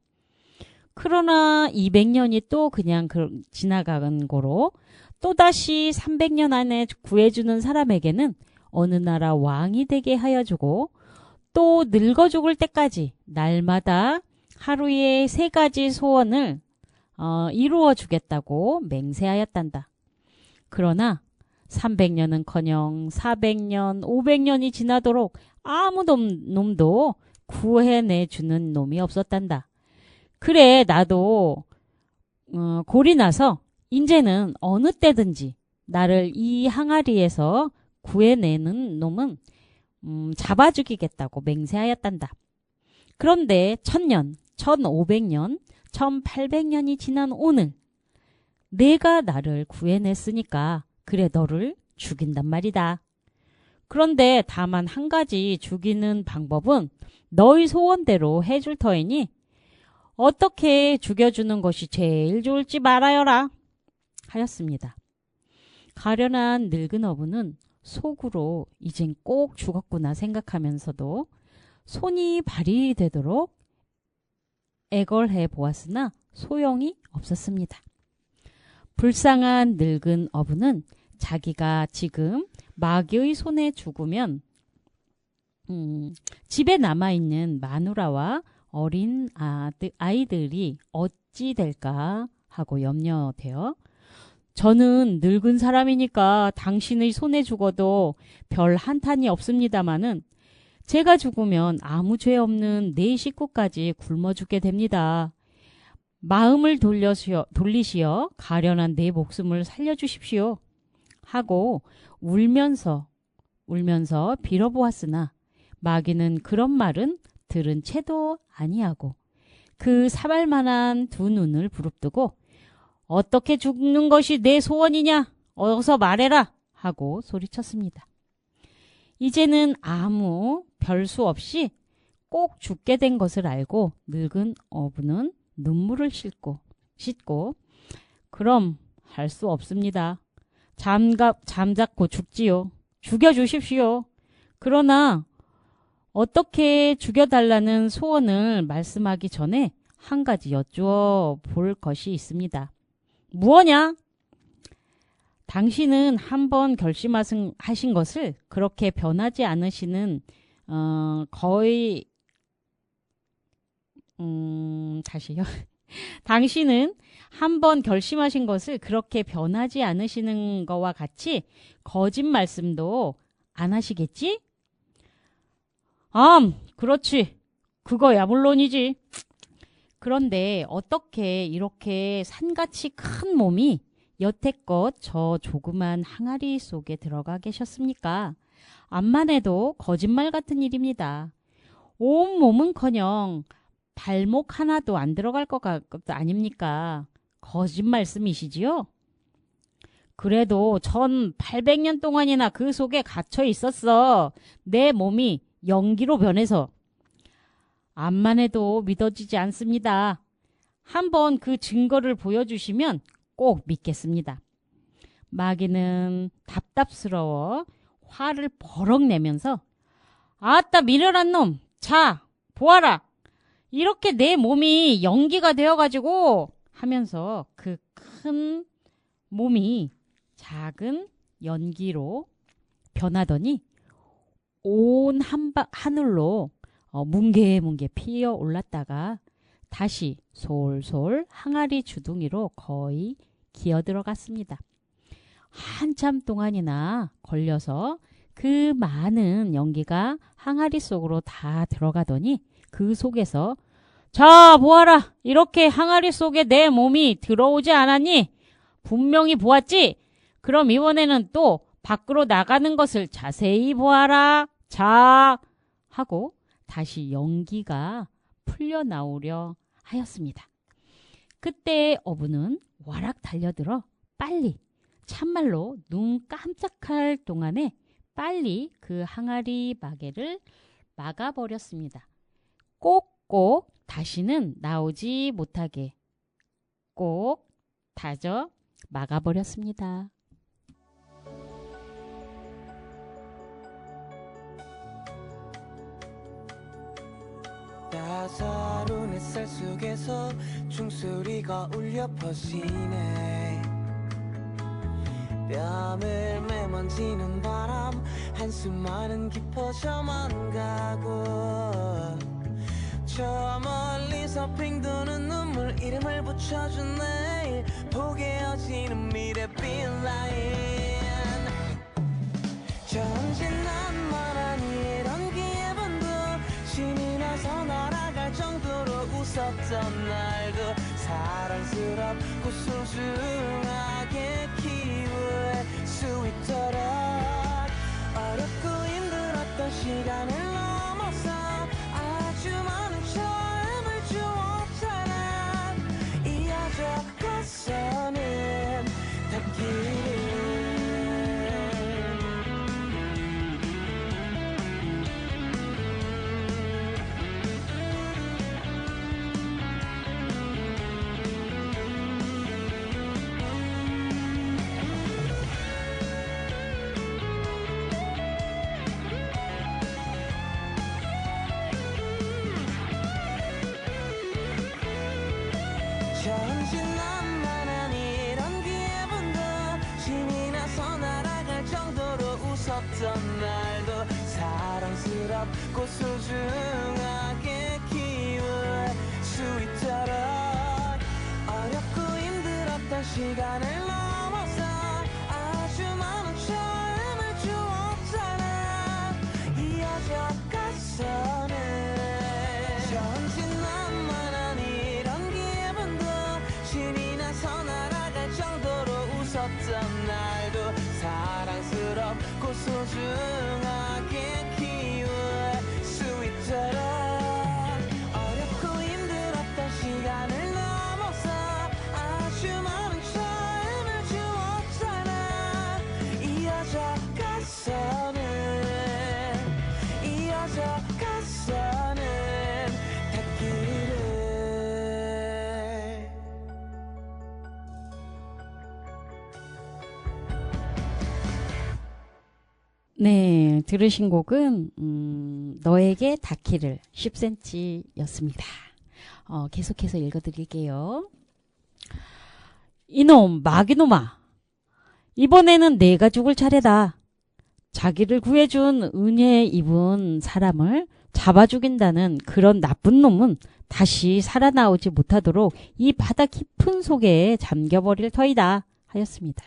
S3: 그러나 200년이 또 그냥 지나간 거로 또다시 300년 안에 구해주는 사람에게는 어느 나라 왕이 되게 하여주고 또 늙어 죽을 때까지 날마다 하루에 3가지 소원을 이루어 주겠다고 맹세하였단다. 그러나 300년은커녕 400년, 500년이 지나도록 아무 놈도 구해내주는 놈이 없었단다. 그래, 나도 골이 나서 이제는 어느 때든지 나를 이 항아리에서 구해내는 놈은 잡아 죽이겠다고 맹세하였단다. 그런데 1000년, 1500년, 1800년이 지난 오늘 내가 나를 구해냈으니까 그래 너를 죽인단 말이다. 그런데 다만 한 가지 죽이는 방법은 너희 소원대로 해줄 터이니 어떻게 죽여주는 것이 제일 좋을지 말하여라 하였습니다. 가련한 늙은 어부는 속으로 이젠 꼭 죽었구나 생각하면서도 손이 발이 되도록 애걸해 보았으나 소용이 없었습니다. 불쌍한 늙은 어부는 자기가 지금 마귀의 손에 죽으면 집에 남아있는 마누라와 어린 아이들이 어찌 될까 하고 염려되어 저는 늙은 사람이니까 당신의 손에 죽어도 별 한탄이 없습니다마는 제가 죽으면 아무 죄 없는 내 식구까지 굶어 죽게 됩니다. 마음을 돌리시어 가련한 내 목숨을 살려주십시오 하고 울면서 빌어보았으나 마귀는 그런 말은 들은 채도 아니하고 그 사발만한 두 눈을 부릅뜨고 어떻게 죽는 것이 내 소원이냐? 어서 말해라! 하고 소리쳤습니다. 이제는 아무 별수 없이 꼭 죽게 된 것을 알고 늙은 어부는 눈물을 씻고 그럼 할 수 없습니다. 잠자코 죽지요. 죽여주십시오. 그러나 어떻게 죽여달라는 소원을 말씀하기 전에 한 가지 여쭈어 볼 것이 있습니다. 무엇냐? 당신은 한번 결심하신 것을 그렇게 변하지 않으시는 다시요. 당신은 한번 결심하신 것을 그렇게 변하지 않으시는 거와 같이 거짓 말씀도 안 하시겠지? 그렇지. 그거야 물론이지. 그런데 어떻게 이렇게 산같이 큰 몸이 여태껏 저 조그만 항아리 속에 들어가 계셨습니까? 암만 해도 거짓말 같은 일입니다. 온 몸은커녕 발목 하나도 안 들어갈 것 아닙니까? 거짓 말씀이시지요? 그래도 1800년 동안이나 그 속에 갇혀 있었어. 내 몸이 연기로 변해서. 암만 해도 믿어지지 않습니다. 한번 그 증거를 보여주시면 꼭 믿겠습니다. 마귀는 답답스러워 화를 버럭 내면서 아따 미련한 놈! 자, 보아라! 이렇게 내 몸이 연기가 되어가지고 하면서 그 큰 몸이 작은 연기로 변하더니 온 하늘로 뭉게뭉게 피어 올랐다가 다시 솔솔 항아리 주둥이로 거의 기어 들어갔습니다. 한참 동안이나 걸려서 그 많은 연기가 항아리 속으로 다 들어가더니 그 속에서 자 보아라 이렇게 항아리 속에 내 몸이 들어오지 않았니? 분명히 보았지? 그럼 이번에는 또 밖으로 나가는 것을 자세히 보아라. 자 하고 다시 연기가 풀려 나오려 하였습니다. 그때 어부는 와락 달려들어 빨리 참말로 눈 깜짝할 동안에 빨리 그 항아리 마개를 막아버렸습니다. 꼭꼭 다시는 나오지 못하게 꼭 다져 막아버렸습니다.
S4: 따사로운 햇살 속에서 종소리가 울려 퍼지네. 뺨을 메만지는 바람 한숨만은 깊어져만 가고 저 멀리서 핑 도는 눈물 이름을 붙여준 내일 포개어지는 미래 빛 라인
S6: 천진난만한 이런 기분도 신이 나서 날아갈 정도로 웃었던 날도 사랑스럽고 소중하게 키울 수 있도록 어렵고 힘들었던 시간을 넘어서 아주 많은 처음을 주었잖아. 이어져 가서는 닿기를. 천진난만한 이런 기분도 신이 나서 날아갈 정도로 웃었던 날도 사랑스럽고 소중하게 키울 수 있도록 어렵고 힘들었던 시간을 넘어서 아주 많은 처음을 주었잖아. 이어져 가서는 천진난만한 이런 기분도 신이 나서 날아갈 정도로 웃었던 날도 사랑스럽고 소중하게 키울 수 있도록 어렵고 힘들었던 시간을 넘어서 아주 많은 처음을 주었잖아. 이어져 가서는 닿기를.
S3: 네, 들으신 곡은 너에게 닿기를 10cm였습니다. 계속해서 읽어드릴게요. 이놈 마귀놈아, 이번에는 내가 죽을 차례다. 자기를 구해준 은혜 입은 사람을 잡아 죽인다는 그런 나쁜 놈은 다시 살아나오지 못하도록 이 바다 깊은 속에 잠겨버릴 터이다 하였습니다.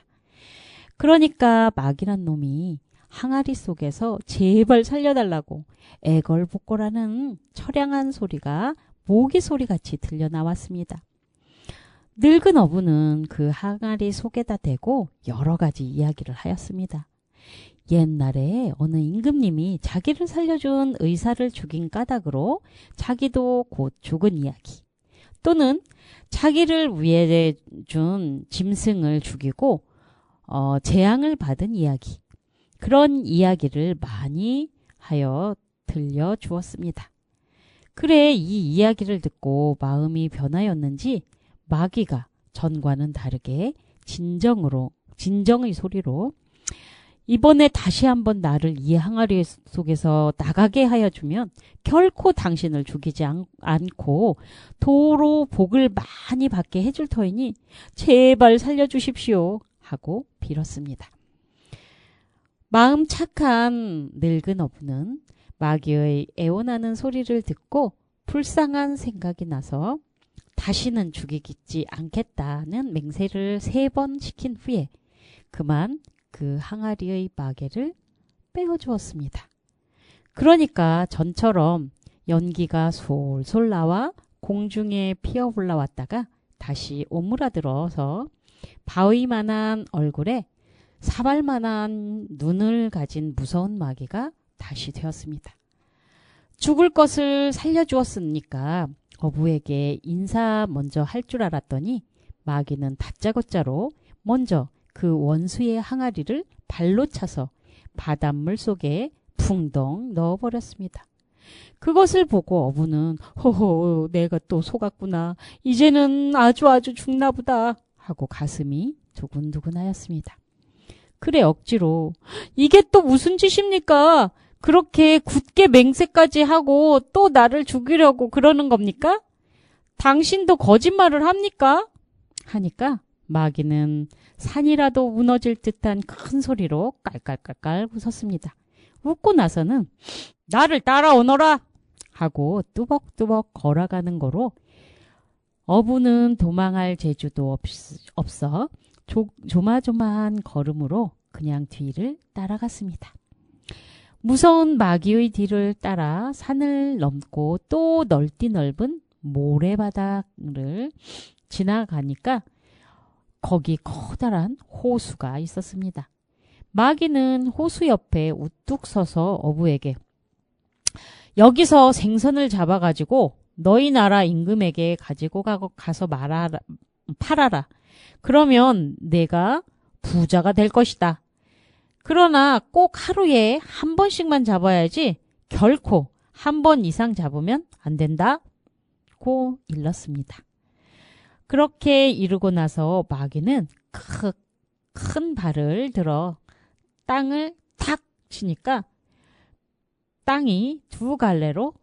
S3: 그러니까 마귀란 놈이 항아리 속에서 제발 살려달라고 애걸복걸하는 처량한 소리가 모기 소리같이 들려 나왔습니다. 늙은 어부는 그 항아리 속에다 대고 여러 가지 이야기를 하였습니다. 옛날에 어느 임금님이 자기를 살려준 의사를 죽인 까닭으로 자기도 곧 죽은 이야기, 또는 자기를 위해 준 짐승을 죽이고 재앙을 받은 이야기, 그런 이야기를 많이 하여 들려주었습니다. 그래 이 이야기를 듣고 마음이 변하였는지 마귀가 전과는 다르게 진정의 소리로 이번에 다시 한번 나를 이 항아리 속에서 나가게 하여 주면 결코 당신을 죽이지 않고 도로 복을 많이 받게 해줄 터이니 제발 살려주십시오 하고 빌었습니다. 마음 착한 늙은 어부는 마귀의 애원하는 소리를 듣고 불쌍한 생각이 나서 다시는 죽이지 않겠다는 맹세를 3번 시킨 후에 그만 그 항아리의 마개를 빼어주었습니다. 그러니까 전처럼 연기가 솔솔 나와 공중에 피어 올라왔다가 다시 오므라들어서 바위만한 얼굴에 사발만한 눈을 가진 무서운 마귀가 다시 되었습니다. 죽을 것을 살려주었으니까 어부에게 인사 먼저 할 줄 알았더니 마귀는 다짜고짜로 먼저 그 원수의 항아리를 발로 차서 바닷물 속에 풍덩 넣어버렸습니다. 그것을 보고 어부는 허허 내가 또 속았구나. 이제는 아주 죽나 보다 하고 가슴이 두근두근하였습니다. 그래 억지로 이게 또 무슨 짓입니까? 그렇게 굳게 맹세까지 하고 또 나를 죽이려고 그러는 겁니까? 당신도 거짓말을 합니까? 하니까 마귀는 산이라도 무너질 듯한 큰 소리로 깔깔깔깔 웃었습니다. 웃고 나서는 나를 따라오너라 하고 뚜벅뚜벅 걸어가는 거로 어부는 도망할 재주도 없어 조마조마한 걸음으로 그냥 뒤를 따라갔습니다. 무서운 마귀의 뒤를 따라 산을 넘고 또 넓디 넓은 모래바닥을 지나가니까 거기 커다란 호수가 있었습니다. 마귀는 호수 옆에 우뚝 서서 어부에게 여기서 생선을 잡아가지고 너희 나라 임금에게 가지고 가서 팔아라. 그러면 내가 부자가 될 것이다. 그러나 꼭 하루에 한 번씩만 잡아야지 결코 한 번 이상 잡으면 안 된다고 일렀습니다. 그렇게 이르고 나서 마귀는 큰 발을 들어 땅을 탁 치니까 땅이 두 갈래로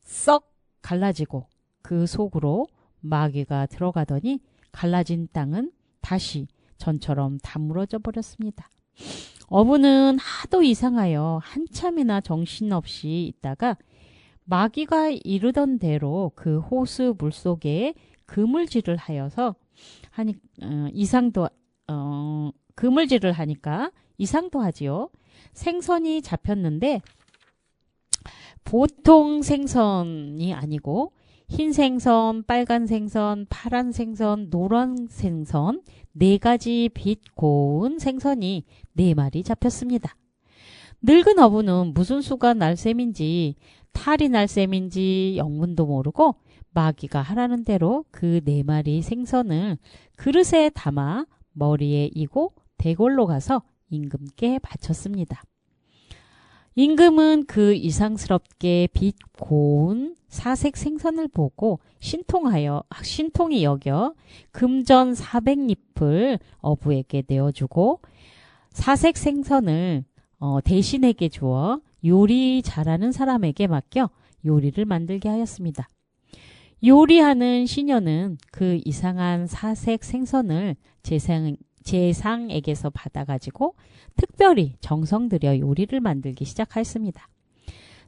S3: 썩 갈라지고 그 속으로 마귀가 들어가더니 갈라진 땅은 다시 전처럼 다물어져 버렸습니다. 어부는 하도 이상하여 한참이나 정신없이 있다가 마귀가 이르던 대로 그 호수 물속에 그물질을 하여서 그물질을 하니까 이상도 하지요. 생선이 잡혔는데 보통 생선이 아니고 흰 생선, 빨간 생선, 파란 생선, 노란 생선 4가지 빛 고운 생선이 4마리 잡혔습니다. 늙은 어부는 무슨 수가 날 셈인지 탈이 날 셈인지 영문도 모르고 마귀가 하라는 대로 그 4마리 생선을 그릇에 담아 머리에 이고 대궐로 가서 임금께 바쳤습니다. 임금은 그 이상스럽게 빛 고운 사색 생선을 보고 신통히 여겨 금전 400립을 어부에게 내어주고 사색 생선을 대신에게 주어 요리 잘하는 사람에게 맡겨 요리를 만들게 하였습니다. 요리하는 시녀는 그 이상한 사색 생선을 제상에게서 받아가지고 특별히 정성 들여 요리를 만들기 시작하였습니다.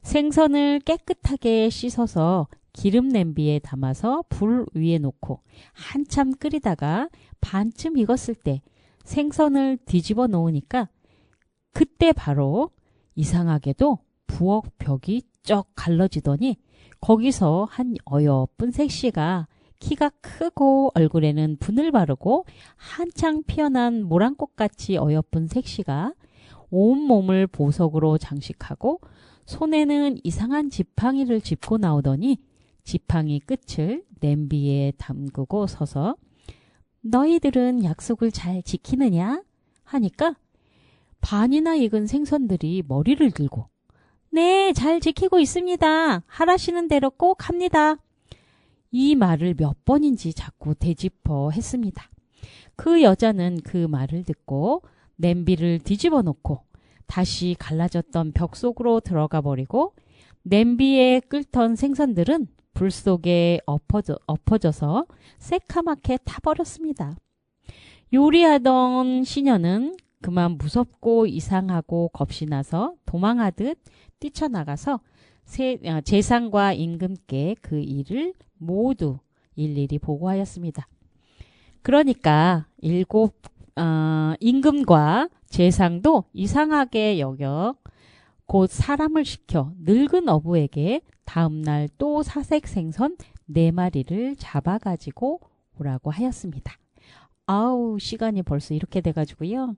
S3: 생선을 깨끗하게 씻어서 기름 냄비에 담아서 불 위에 놓고 한참 끓이다가 반쯤 익었을 때 생선을 뒤집어 놓으니까 그때 바로 이상하게도 부엌 벽이 쩍 갈라지더니 거기서 한 어여쁜 색시가 키가 크고 얼굴에는 분을 바르고 한창 피어난 모란꽃같이 어여쁜 색시가 온몸을 보석으로 장식하고 손에는 이상한 지팡이를 짚고 나오더니 지팡이 끝을 냄비에 담그고 서서 너희들은 약속을 잘 지키느냐? 하니까 반이나 익은 생선들이 머리를 들고 네, 잘 지키고 있습니다. 하라시는 대로 꼭 합니다. 이 말을 몇 번인지 자꾸 되짚어 했습니다. 그 여자는 그 말을 듣고 냄비를 뒤집어 놓고 다시 갈라졌던 벽 속으로 들어가 버리고 냄비에 끓던 생선들은 불 속에 엎어져서 새카맣게 타버렸습니다. 요리하던 시녀는 그만 무섭고 이상하고 겁이 나서 도망하듯 뛰쳐나가서 제상과 임금께 그 일을 모두 일일이 보고하였습니다. 그러니까 임금과 제상도 이상하게 여겨 곧 사람을 시켜 늙은 어부에게 다음날 또 사색 생선 4마리를 잡아가지고 오라고 하였습니다. 아우, 시간이 벌써 이렇게 돼가지고요.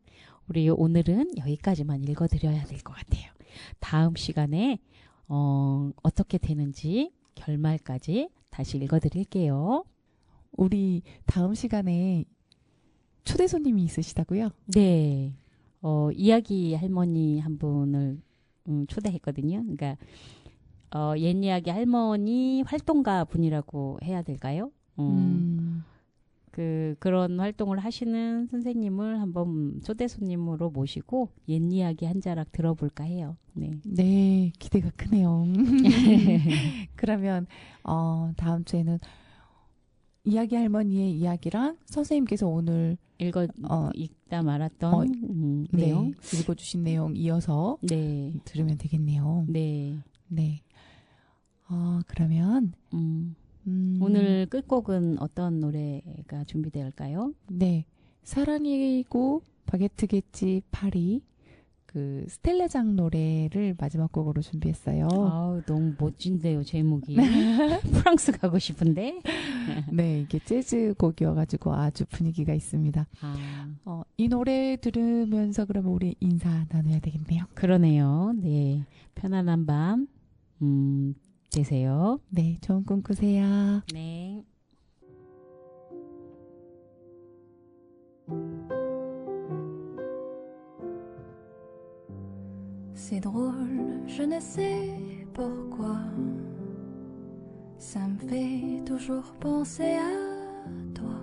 S3: 우리 오늘은 여기까지만 읽어드려야 될 것 같아요. 다음 시간에 어떻게 되는지 결말까지 다시 읽어드릴게요.
S2: 우리 다음 시간에 초대 손님이 있으시다고요?
S3: 네. 이야기 할머니 한 분을 초대했거든요. 그러니까 옛 이야기 할머니 활동가 분이라고 해야 될까요? 그런 활동을 하시는 선생님을 한번 초대 손님으로 모시고 옛 이야기 한 자락 들어볼까 해요. 네.
S2: 네, 기대가 크네요. 그러면 다음 주에는 이야기 할머니의 이야기랑 선생님께서 오늘
S3: 읽다 말았던 내용,
S2: 읽어주신 내용 이어서 들으면 되겠네요.
S3: 네.
S2: 네. 그러면
S3: 오늘 끝곡은 어떤 노래가 준비될까요?
S2: 네. 사랑이고 바게트겠지 파리, 그 스텔라장 노래를 마지막 곡으로 준비했어요.
S3: 아우, 너무 멋진데요, 제목이. 프랑스 가고 싶은데.
S2: 네, 이게 재즈 곡이어가지고 아주 분위기가 있습니다. 이 노래 들으면서 그러면 우리 인사 나눠야 되겠네요.
S3: 그러네요. 네. 편안한 밤, 되세요.
S2: 네, 좋은 꿈 꾸세요.
S3: 네.
S5: C'est drôle, je ne sais pourquoi. Ça me fait toujours penser à toi.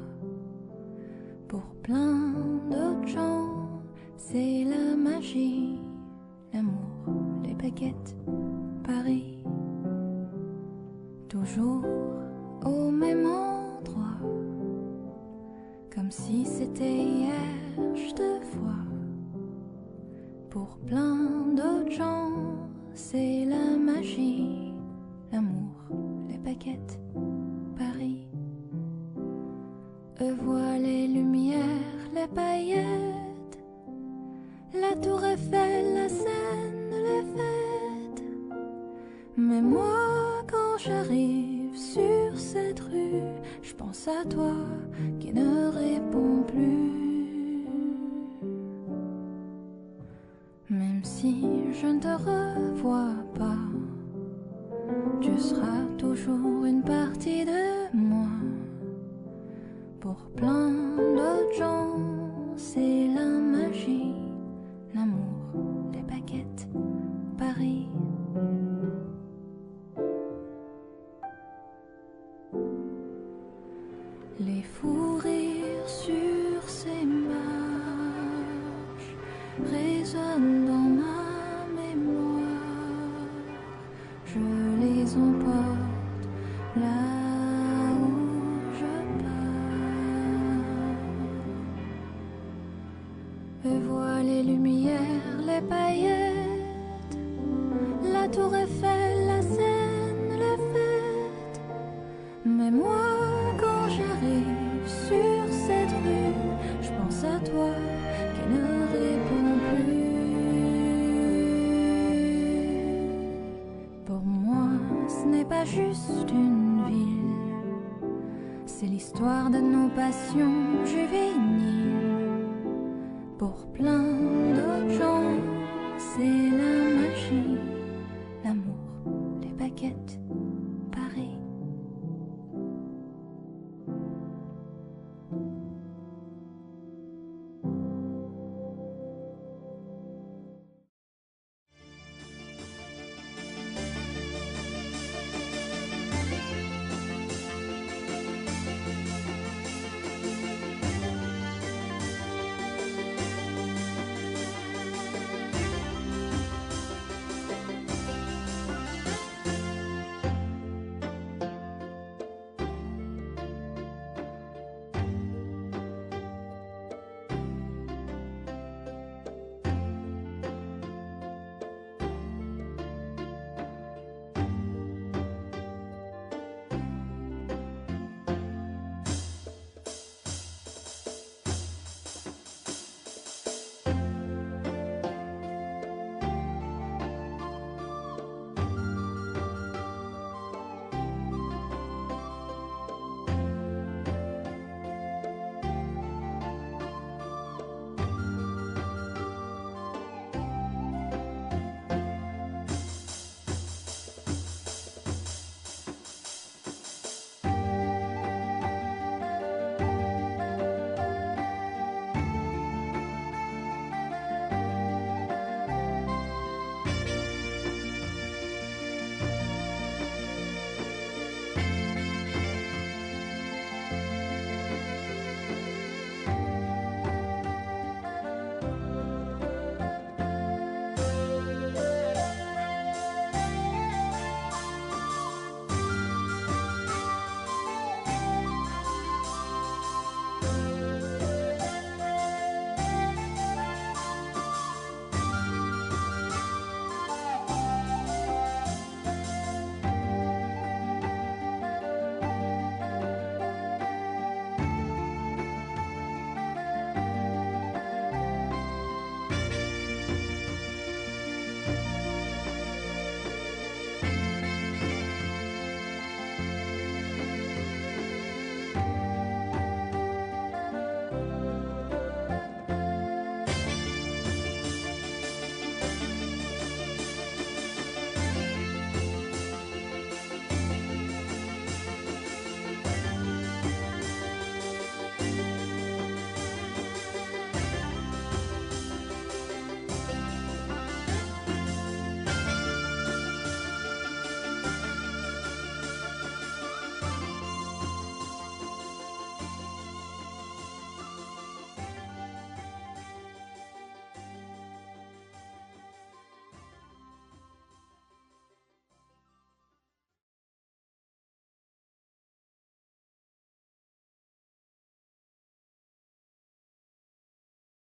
S5: Pour plein d'autres gens, c'est la magie, l'amour, les baguettes, Paris. Toujours au même endroit, comme si c'était hier, je te vois. Pour plein d'autres gens, c'est la magie, l'amour, les baguettes, Paris. Eux voient les lumières, les paillettes, la tour Eiffel, la Seine, les fêtes. Mais moi, quand j'arrive sur cette rue, je pense à toi qui ne réponds plus. Même si je ne te revois pas, tu seras toujours une partie de moi. Pour plein d'autres gens, c'est la magie, l'amour, les baguettes, Paris. Les fous rires sur ces marches résonnent dans ma mémoire. Je les emporte là où je pars. Eux voient les lumières, les paillettes, la tour Eiffel, la Seine, les fêtes. Mais moi, quand j'arrive sur cette rue, je pense à toi qui ne réponds plus. Pour moi, ce n'est pas juste une ville, c'est l'histoire de nos passions juvéniles. Pour plein